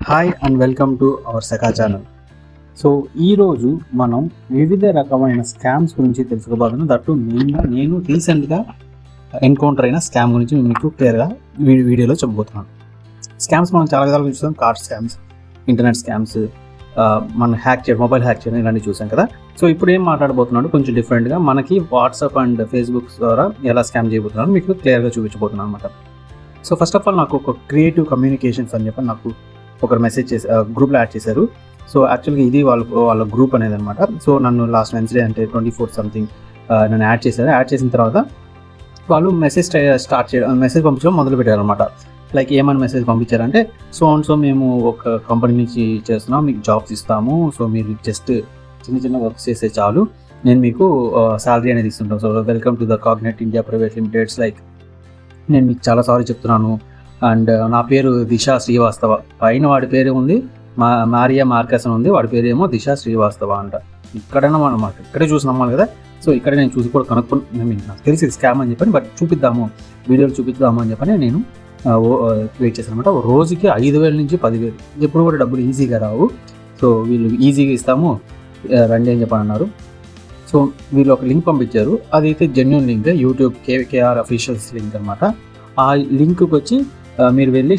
Hi and welcome to our Sakha channel. So ఈరోజు మనం వివిధ రకమైన స్కామ్స్ గురించి తెలుసుకోబోతున్నాం. దట్టు నేను రీసెంట్గా ఎన్కౌంటర్ అయిన స్కామ్ గురించి మీకు క్లియర్గా వీడియోలో చెప్పబోతున్నాను. స్కామ్స్ మనం చాలా విధాలుగా చూస్తాం. కార్డ్ స్కామ్స్, ఇంటర్నెట్ స్కామ్స్, మన హ్యాక్ చేయడం, మొబైల్ హ్యాక్ చేయడం ఇలాంటివి చూసాం కదా. సో ఇప్పుడు ఏం మాట్లాడబోతున్నాడు కొంచెం డిఫరెంట్గా మనకి వాట్సాప్ అండ్ ఫేస్బుక్ ద్వారా ఎలా స్కామ్ చేయబోతున్నాను మీకు క్లియర్గా చూపించబోతున్నాను అనమాట. సో ఫస్ట్ ఆఫ్ ఆల్ నాకు ఒక క్రియేటివ్ కమ్యూనికేషన్స్ అని చెప్పి నాకు ఒకరు మెసేజ్ చేసి గ్రూప్లో యాడ్ చేశారు. సో యాక్చువల్గా ఇది వాళ్ళ గ్రూప్ అనేది అనమాట. సో నన్ను లాస్ట్ వెన్స్డే అంటే 24 సంథింగ్ నన్ను యాడ్ చేశారు. యాడ్ చేసిన తర్వాత వాళ్ళు మెసేజ్ స్టార్ట్ చేయడం, మెసేజ్ పంపించడం మొదలు పెట్టారు అనమాట. లైక్ ఏమైనా మెసేజ్ పంపించారంటే సో మేము ఒక కంపెనీ నుంచి చేస్తున్నాం, మీకు జాబ్స్ ఇస్తాము, సో మీరు జస్ట్ చిన్న వర్క్స్ చేస్తే చాలు, నేను మీకు శాలరీ అనేది ఇస్తుంటాం. So welcome to the Cognet India private limiteds, like నేను మీకు చాలా సారీ చెప్తున్నాను, అండ్ నా పేరు దిశా శ్రీవాస్తవ, పైన వాడి పేరు ఉంది మారియా మార్కస్ అని ఉంది, వాడి పేరు ఏమో దిశా శ్రీవాస్తవ అంట. ఇక్కడైనా మనం ఇక్కడే చూసి నమ్మాలి కదా. సో ఇక్కడ నేను చూసి కూడా కనుక్కుని నాకు తెలిసి స్కామ్ అని చెప్పని, బట్ చూపిద్దాము, వీడియోలు చూపిద్దాము అని చెప్పని నేను వెయిట్ చేశాను అనమాట. రోజుకి 5,000 నుంచి 10,000, ఎప్పుడు కూడా డబ్బులు ఈజీగా రావు. సో వీళ్ళు ఈజీగా ఇస్తాము రండి అని చెప్పని అన్నారు. సో వీళ్ళు ఒక లింక్ పంపించారు, అదైతే genuine link, YouTube KR officials link అనమాట. ఆ లింక్కి వచ్చి మీరు వెళ్ళి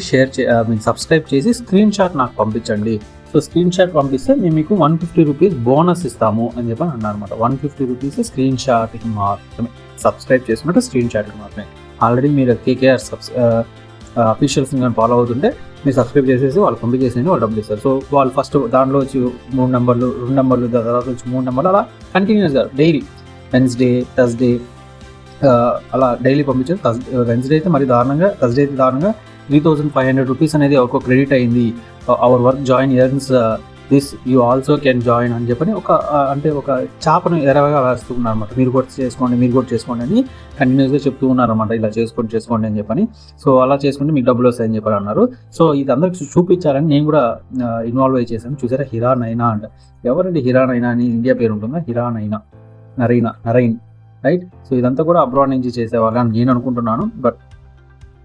మీరు సబ్స్క్రైబ్ చేసి స్క్రీన్ షాట్ నాకు పంపించండి. సో స్క్రీన్ షాట్ పంపిస్తే మేము మీకు 150 రూపీస్ బోనస్ ఇస్తాము అని చెప్పి అన్నారు అనమాట. 150 రూపీస్ స్క్రీన్ షాట్కి మాత్రమే, సబ్స్క్రైబ్ చేసుకుంటే స్క్రీన్ షాట్కి మాత్రమే. ఆల్రెడీ మీరు కేకేఆర్ అఫీషియల్స్ కానీ ఫాలో అవుతుంటే మీరు సబ్స్క్రైబ్ చేసేసి వాళ్ళు పంపించేసేయండి, వాళ్ళు డబ్బులు ఇస్తారు. సో వాళ్ళు ఫస్ట్ దాంట్లో వచ్చి 3 నెంబర్లు, 2 నెంబర్లు, తర్వాత వచ్చి 3 నెంబర్లు, అలా కంటిన్యూస్గా డైలీ వెన్స్డే, థర్స్డే అలా డైలీ పంపించారు. వెన్స్డే అయితే మరి దారుణంగా, థర్స్డే అయితే దారుణంగా 3,500 రూపీస్ అనేది ఒక క్రెడిట్ అయింది. Our work join earns this, you also can join అని చెప్పని ఒక చాపను ఎరవగా వేస్తున్నారు అనమాట. మీరు కూడా చేసుకోండి అని కంటిన్యూస్గా చెప్తూ ఉన్నారన్నమాట. ఇలా చేసుకోండి అని చెప్పని. సో అలా చేసుకుంటే మీకు డబ్బులు వస్తాయని చెప్పని అన్నారు. సో ఇది అందరికి చూపించాలని నేను కూడా ఇన్వాల్వ్ అయ్యి చేశాను. చూసారా, హిరా నైనా అంట. ఎవరండి హిరా నైనా అని ఇండియా పేరు ఉంటుందా? హిరా నైనా, నరైన్, రైట్. సో ఇదంతా కూడా అబ్రాడ్ నుంచి చేసేవాళ్ళు అని నేను అనుకుంటున్నాను, బట్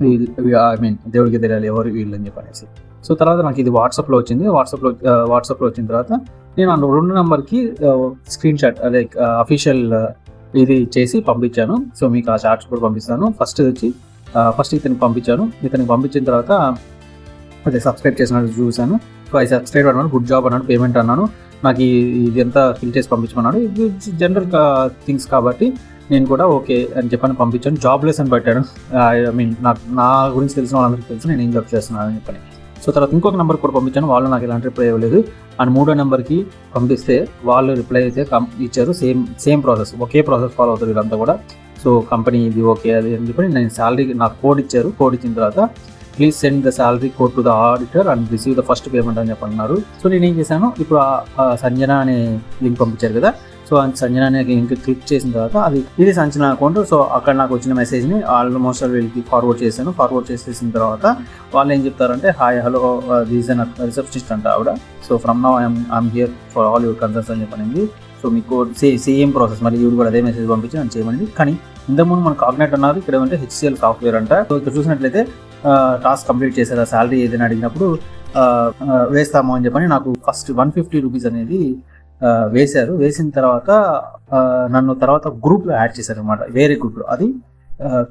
దేవుడికి తెలియాలి ఎవరు వీళ్ళు అని చెప్పనేసి. సో తర్వాత నాకు ఇది వాట్సాప్లో వచ్చింది. వాట్సాప్లో వచ్చిన తర్వాత నేను 2 నెంబర్కి స్క్రీన్ షాట్, లైక్ అఫీషియల్ ఇది చేసి పంపించాను. సో మీకు ఆ చార్ట్స్ కూడా పంపిస్తాను. ఫస్ట్ ఇతనికి పంపించిన తర్వాత అదే సబ్స్క్రైబ్ చేసినట్టు చూశాను. సో ఐ సబ్స్క్రైబ్ అన్నాడు, గుడ్ జాబ్ అన్నాడు, పేమెంట్ అన్నాను, నాకు ఇది ఎంత ఫిల్ చేసి పంపించమన్నాడు. ఇది జనరల్ థింగ్స్ కాబట్టి నేను కూడా ఓకే అని చెప్పని పంపించాను. జాబ్లెస్ అని పెట్టాను. నా గురించి తెలిసిన వాళ్ళందరికీ తెలుసు నేను ఏం జాబ్ చేస్తున్నాను అని చెప్పని. సో తర్వాత ఇంకొక నెంబర్ కూడా పంపించాను, వాళ్ళు నాకు ఎలాంటి రిప్లై ఇవ్వలేదు. అండ్ 3వ నెంబర్కి పంపిస్తే వాళ్ళు రిప్లై అయితే ఇచ్చారు. సేమ్ ప్రాసెస్, ఒకే ప్రాసెస్ ఫాలో అవుతారు వీళ్ళంతా కూడా. సో కంపెనీ ఇది ఓకే అది అని చెప్పి నేను శాలరీ నాకు కోడ్ ఇచ్చారు. కోడ్ ఇచ్చిన తర్వాత please send the salary code to the auditor and receive the first payment అని చెప్పన్నారు. సో నేను ఏం చేశాను, ఇప్పుడు సంజన అనే లింక్ పంపించారు కదా. సో సంజన అనే లింక్ క్లిక్ చేసిన తర్వాత ఇది సంజన అకౌంట్. సో అక్కడ నాకు వచ్చిన మెసేజ్ని ఆల్మోస్ట్ వీళ్ళకి ఫార్వర్డ్ చేసేసిన తర్వాత వాళ్ళు ఏం చెప్తారంటే, hi hello this an receptionist అంట ఆవిడ. So from now I'm here for all your concerns అని చెప్పనింది. సో మీకు సేమ్ ప్రాసెస్, మళ్ళీ ఇవి కూడా అదే మెసేజ్ పంపించి నన్ను చేయమని. కానీ ఇంతకుముందు మన కాగ్నెట్ అన్నారు, ఇక్కడ ఏమంటే HCL సాఫ్ట్వేర్ అంట. సో ఇక్కడ చూసినట్లయితే టాస్క్ కంప్లీట్ చేసేదా, శాలరీ ఏదైనా అడిగినప్పుడు వేస్తాము అని చెప్పని నాకు ఫస్ట్ 150 రూపీస్ అనేది వేశారు. వేసిన తర్వాత నన్ను తర్వాత గ్రూప్లో యాడ్ చేశారు అనమాట, వేరే గ్రూప్లో. అది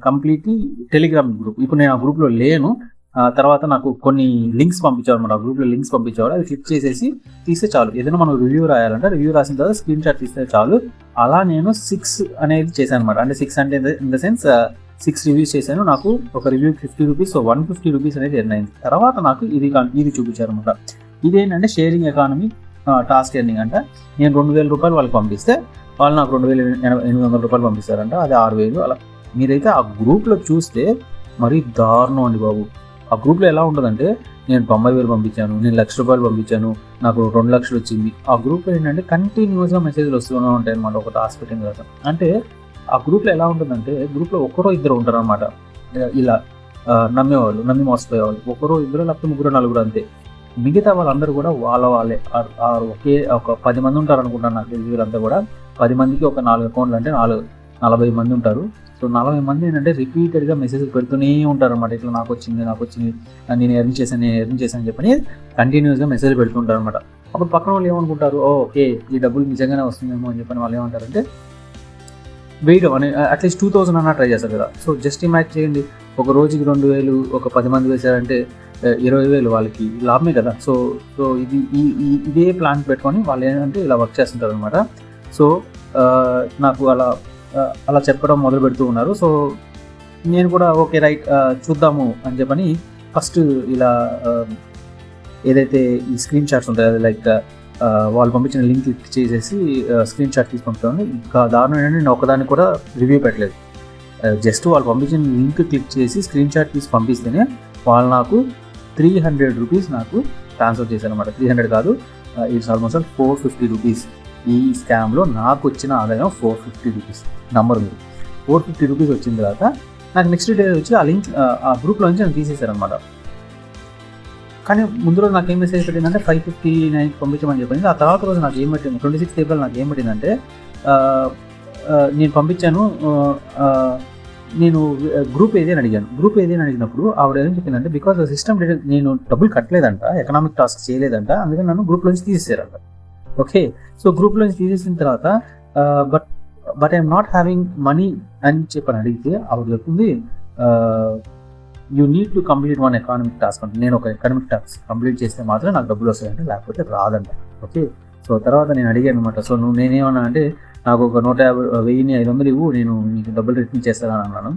కంప్లీట్లీ టెలిగ్రామ్ గ్రూప్. ఇప్పుడు నేను ఆ గ్రూప్లో లేను. తర్వాత నాకు కొన్ని లింక్స్ పంపించారు అనమాట, ఆ గ్రూప్లో లింక్స్ పంపించేవాడు. అది క్లిక్ చేసేసి తీస్తే చాలు. ఏదైనా మనం రివ్యూ రాయాలంటే రివ్యూ రాసిన తర్వాత స్క్రీన్ షాట్ తీస్తే చాలు. అలా నేను 6 అనేది చేశాను అనమాట. అంటే 6 అంటే ఇన్ ద సెన్స్ 6 రివ్యూస్ చేశాను. నాకు ఒక రివ్యూ 50 రూపీస్, సో 150 రూపీస్ అనేది ఎర్న్ అయింది. తర్వాత నాకు ఇది చూపించారు అనమాట. ఇదేంటంటే షేరింగ్ ఎకానమీ టాస్క్ ఎర్నింగ్ అంట. నేను 2,000 రూపాయలు వాళ్ళకి పంపిస్తే వాళ్ళు నాకు 2,800 రూపాయలు పంపిస్తారంట. అది 6,000. అలా మీరైతే ఆ గ్రూప్లో చూస్తే మరీ దారుణం అండి బాబు. ఆ గ్రూప్లో ఎలా ఉంటుందంటే, నేను 90,000 పంపించాను, నేను 1,00,000 రూపాయలు పంపించాను, నాకు 2 లక్షలు వచ్చింది. ఆ గ్రూప్లో ఏంటంటే కంటిన్యూస్గా మెసేజ్లు వస్తూనే ఉంటాయి అనమాట. ఒక టాస్క్ పెట్టిన తర్వాత అంటే ఆ గ్రూప్లో ఎలా ఉంటుందంటే, గ్రూప్లో ఒకరో ఇద్దరు ఉంటారు అనమాట ఇలా నమ్మేవాళ్ళు, నమ్మి మోసపోయేవాళ్ళు. ఒకరో ఇద్దరు, లేకపోతే 3 4 అంతే. మిగతా వాళ్ళందరూ కూడా వాళ్ళే ఒకే ఒక 10 మంది ఉంటారు అనుకుంటాను నాకు తెలిసి. వీళ్ళంతా కూడా 10 మందికి ఒక 4 అకౌంట్లు, అంటే 40 మంది ఉంటారు. సో 40 మంది ఏంటంటే రిపీటెడ్గా మెసేజ్ పెడుతూనే ఉంటారు అనమాట. ఇట్లా నాకు వచ్చింది, నేను ఎర్న్ చేశాను అని చెప్పని కంటిన్యూస్గా మెసేజ్ పెడుతుంటారు అనమాట. అప్పుడు పక్కన వాళ్ళు ఏమనుకుంటారు, ఓకే ఈ డబ్బులు నిజంగానే వస్తుందేమో అని చెప్పని వాళ్ళు ఏమంటారంటే వెయిట్ అని అట్లీస్ట్ 2000 అన్నా ట్రై చేస్తారు కదా. సో జస్ట్ ఇమాజిన్ చేయండి, ఒక రోజుకి 2000 ఒక 10 మంది వేశారంటే 20,000 వాళ్ళకి లాభమే కదా. సో ఇదే ప్లాన్ పెట్టుకొని వాళ్ళు ఏంటంటే ఇలా వర్క్ చేస్తుంటారు అనమాట. సో నాకు అలా చెప్పడం మొదలు పెడుతూ ఉన్నారు. సో నేను కూడా ఓకే రైట్ చూద్దాము అని చెప్పని ఫస్ట్ ఇలా ఏదైతే ఈ స్క్రీన్ షాట్స్ ఉంటాయో లైక్ వాళ్ళు పంపించిన లింక్ క్లిక్ చేసేసి స్క్రీన్ షాట్ తీసి పంపుతాను. ఇంకా దారుణం ఏంటంటే నేను ఒకదాన్ని కూడా రివ్యూ పెట్టలేదు. జస్ట్ వాళ్ళు పంపించిన లింక్ క్లిక్ చేసి స్క్రీన్ షాట్ తీసి పంపిస్తేనే వాళ్ళు నాకు 300 రూపీస్ నాకు ట్రాన్స్ఫర్ చేశారు అనమాట. 300 కాదు, ఇట్స్ ఆల్మోస్ట్ 450 రూపీస్. ఈ స్కామ్లో నాకు వచ్చిన ఆదాయం 450 రూపీస్. నంబర్ మీరు 450 రూపీస్ వచ్చిన తర్వాత నాకు నెక్స్ట్ డే వచ్చి ఆ లింక్ ఆ గ్రూప్లో నుంచి నన్ను తీసేశారనమాట. కానీ ముందు రోజు నాకు ఏం మెసేజ్ పెట్టిందంటే 559 పంపించమని చెప్పింది. ఆ తర్వాత రోజు నాకు ఏం పెట్టింది, 26 ఏప్రిల్ నాకు ఏం పెట్టిందంటే నేను పంపించాను, నేను గ్రూప్ ఏది అని అడిగాను. గ్రూప్ ఏది అని అడిగినప్పుడు ఆవిడ ఏం చెప్పిందంటే బికాస్ సిస్టమ్ నేను డబ్బులు కట్టలేదంట, ఎకనామిక్ టాస్క్ చేయలేదంట, అందుకని నన్ను గ్రూప్లోంచి తీసేశారంట. ఓకే, సో గ్రూప్లోంచి తీసేసిన తర్వాత but I'm not having money అని చెప్పని అడిగితే ఆవిడ చెప్తుంది you need to complete one economic task అంటే. నేను ఒక ఎకనామిక్ టాస్క్ కంప్లీట్ చేస్తే మాత్రం నాకు డబ్బులు వస్తాయంటే, లేకపోతే రాదంట. ఓకే, సో తర్వాత నేను అడిగాను అనమాట. సో నేనేమన్నా అంటే నాకు ఒక 150,500 ఇవ్వు, నేను నీకు డబ్బులు రిటర్న్ చేస్తానని అన్నాను.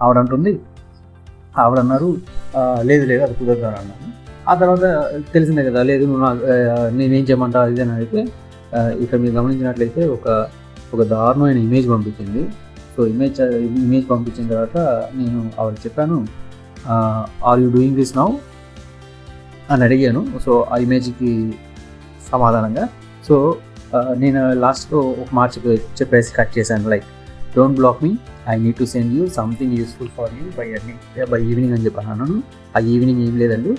ఆవిడ అన్నారు లేదు అది కుదరదు అని అన్నాను. ఆ తర్వాత తెలిసిందే కదా, లేదు నువ్వు నేనేం చేయమంటావు అది అని అడిగితే ఇక్కడ మీరు గమనించినట్లయితే ఒక దారుణమైన ఇమేజ్ పంపించింది. సో ఇమేజ్ పంపించిన తర్వాత నేను ఆవిడ చెప్పాను are you doing this now అని అడిగాను. సో ఆ ఇమేజ్కి సమాధానంగా సో నేను లాస్ట్లో ఒక మాట చెప్పేసి కట్ చేశాను, like don't block me, I need to send you something useful for you by evening అని చెప్పాను. ఆ ఈవినింగ్ ఏం లేదండి,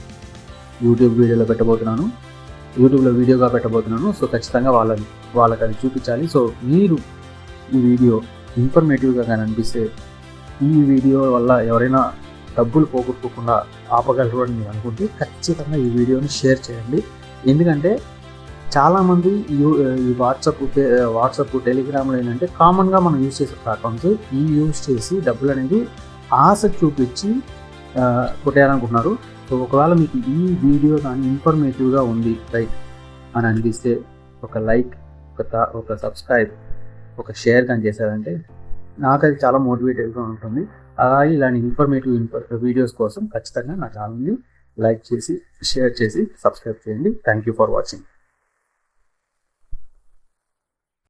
యూట్యూబ్ వీడియోగా పెట్టబోతున్నాను. సో ఖచ్చితంగా వాళ్ళకి అది చూపించాలి. సో మీరు ఈ వీడియో ఇన్ఫర్మేటివ్గా కానీ అనిపిస్తే, ఈ వీడియో వల్ల ఎవరైనా డబ్బులు పోగొట్టుకోకుండా ఆపగలరు అని మీరు అనుకుంటే ఖచ్చితంగా ఈ వీడియోని షేర్ చేయండి. ఎందుకంటే చాలామంది ఈ వాట్సాప్ టెలిగ్రామ్లో ఏంటంటే కామన్గా మనం యూజ్ చేసే ప్లాట్ఫామ్స్ యూజ్ చేసి డబ్బులు అనేది ఆశ చూపించి కొట్టేయాలనుకుంటున్నారు. సో ఒకవేళ మీకు ఈ వీడియో కానీ ఇన్ఫర్మేటివ్గా ఉంది రైట్ అని అనిపిస్తే ఒక లైక్, ఒక సబ్స్క్రైబ్, ఒక షేర్ కానీ చేశారంటే నాకు అది చాలా మోటివేటివ్గా ఉంటుంది. అలాగే ఇలాంటి ఇన్ఫర్మేటివ్ వీడియోస్ కోసం ఖచ్చితంగా నా ఛానల్ని లైక్ చేసి, షేర్ చేసి, సబ్స్క్రైబ్ చేయండి. Thank you for watching.